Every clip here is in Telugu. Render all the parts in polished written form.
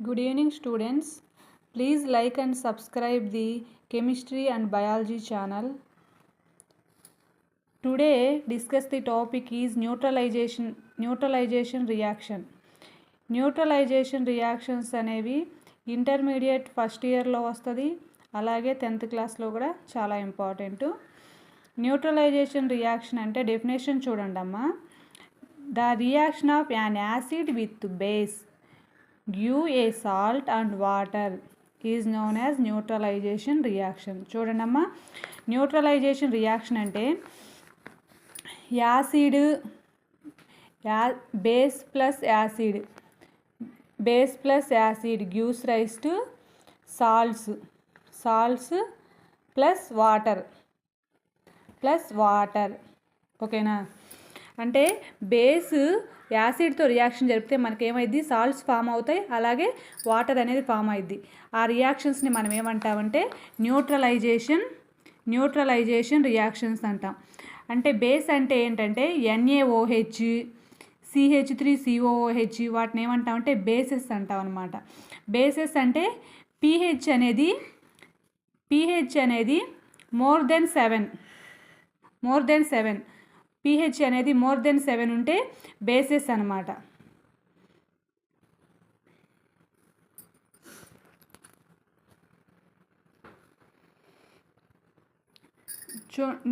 Good evening students. Please like and subscribe the chemistry and biology channel. Today discuss the topic is neutralization reaction. Neutralization reactions అనేవి ఇంటర్మీడియట్ ఫస్ట్ ఇయర్లో వస్తుంది, అలాగే 10th క్లాస్లో కూడా చాలా ఇంపార్టెంట్. న్యూట్రలైజేషన్ రియాక్షన్ అంటే డెఫినేషన్ చూడండి అమ్మా. The reaction of an acid with base give a salt and water is known as neutralization reaction. చూడండి అమ్మా, న్యూట్రలైజేషన్ రియాక్షన్ అంటే acid base plus acid gives rise to salts plus water ఓకేనా. అంటే బేస్ యాసిడ్తో రియాక్షన్ జరిపితే మనకి ఏమైంది, సాల్ట్స్ ఫామ్ అవుతాయి, అలాగే వాటర్ అనేది ఫామ్ అయింది. ఆ రియాక్షన్స్ని మనం ఏమంటామంటే న్యూట్రలైజేషన్ రియాక్షన్స్ అంటాం. అంటే బేస్ అంటే ఏంటంటే NaOH, CH3COOH వాటిని ఏమంటామంటే బేసెస్ అంటాం అనమాట. బేసెస్ అంటే pH అనేది మోర్ దెన్ 7 pH అనేది మోర్ దెన్ 7 ఉంటే బేసెస్ అనమాట.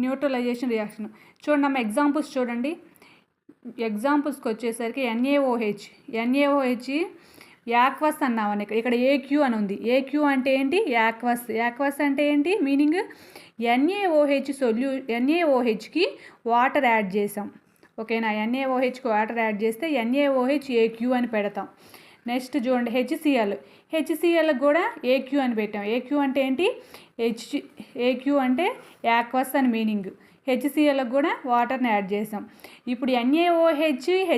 న్యూట్రలైజేషన్ రియాక్షన్ చూడండి అమ్మ, ఎగ్జాంపుల్స్ చూడండి. ఎగ్జాంపుల్స్కి వచ్చేసరికి NaOH యాక్వస్ అన్నామని ఇక్కడ AQ అని ఉంది. AQ అంటే ఏంటి, యాక్వస్ అంటే ఏంటి మీనింగ్, NaOHకి వాటర్ యాడ్ చేసాం ఓకేనా. NaOHకి వాటర్ యాడ్ చేస్తే NaOH AQ అని పెడతాం. నెక్స్ట్ చూడండి HCl కూడా AQ అని పెట్టాం. AQ అంటే ఏంటి, AQ అంటే యాక్వస్ అని మీనింగ్. HCl కూడా వాటర్ని యాడ్ చేసాం. ఇప్పుడు NaOH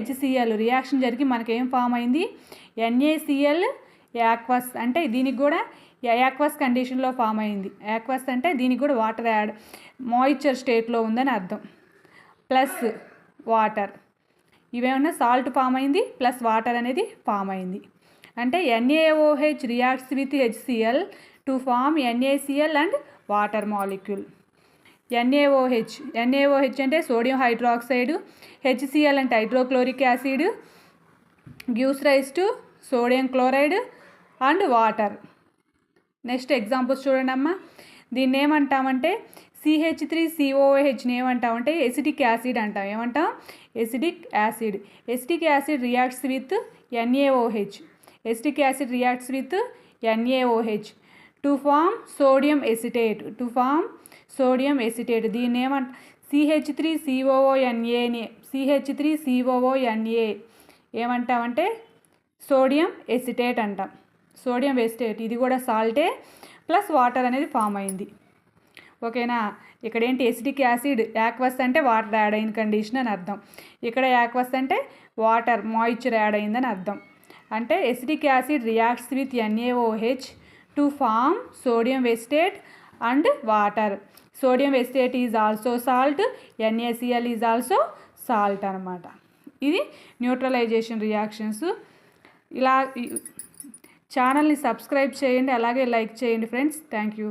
HCl రియాక్షన్ జరిగి మనకేం ఫామ్ అయింది, NaCl యాక్వస్ అంటే దీనికి కూడా యాక్వస్ కండిషన్లో ఫామ్ అయింది. యాక్వస్ అంటే దీనికి కూడా వాటర్ యాడ్ మాయిశ్చర్ స్టేట్లో ఉందని అర్థం. ప్లస్ వాటర్ ఇవేమన్నా సాల్ట్ ఫామ్ అయింది, ప్లస్ వాటర్ అనేది ఫామ్ అయింది. అంటే NaOH reacts with HCl to form NaCl and water molecule. NaOH అంటే సోడియం హైడ్రాక్సైడ్, HCl అంటే hydrochloric acid gives rise to sodium chloride and water. Next examples చూడండి అమ్మ. దీన్ని ఏమంటామంటే CH3COOHని ఏమంటామంటే ఎసిటిక్ యాసిడ్ అంటాం. ఏమంటాం, acetic acid reacts with NaOH. Acetic acid reacts with NaOH to form sodium acetate. దీన్ని ఏమంట CH3COONA ఏమంటామంటే సోడియం ఎసిటేట్ అంటాం. సోడియం ఎసిటేట్ ఇది కూడా సాల్టే, ప్లస్ వాటర్ అనేది ఫామ్ అయింది ఓకేనా. ఇక్కడ ఏంటి, ఎసిటిక్ యాసిడ్ యాక్వస్ అంటే వాటర్ యాడ్ అయిన కండిషన్ అని అర్థం. ఇక్కడ యాక్వస్ అంటే వాటర్ మాయిశ్చర్ యాడ్ అయిందని అర్థం. అంటే acetic acid reacts with NaOH to form sodium acetate and water. Sodium acetate is also salt, NaCl is also salt అనమాట. ఇది న్యూట్రలైజేషన్ రియాక్షన్స్. ఇలా ఛానల్ని సబ్స్క్రైబ్ చేయండి, అలాగే లైక్ చేయండి ఫ్రెండ్స్. Thank you.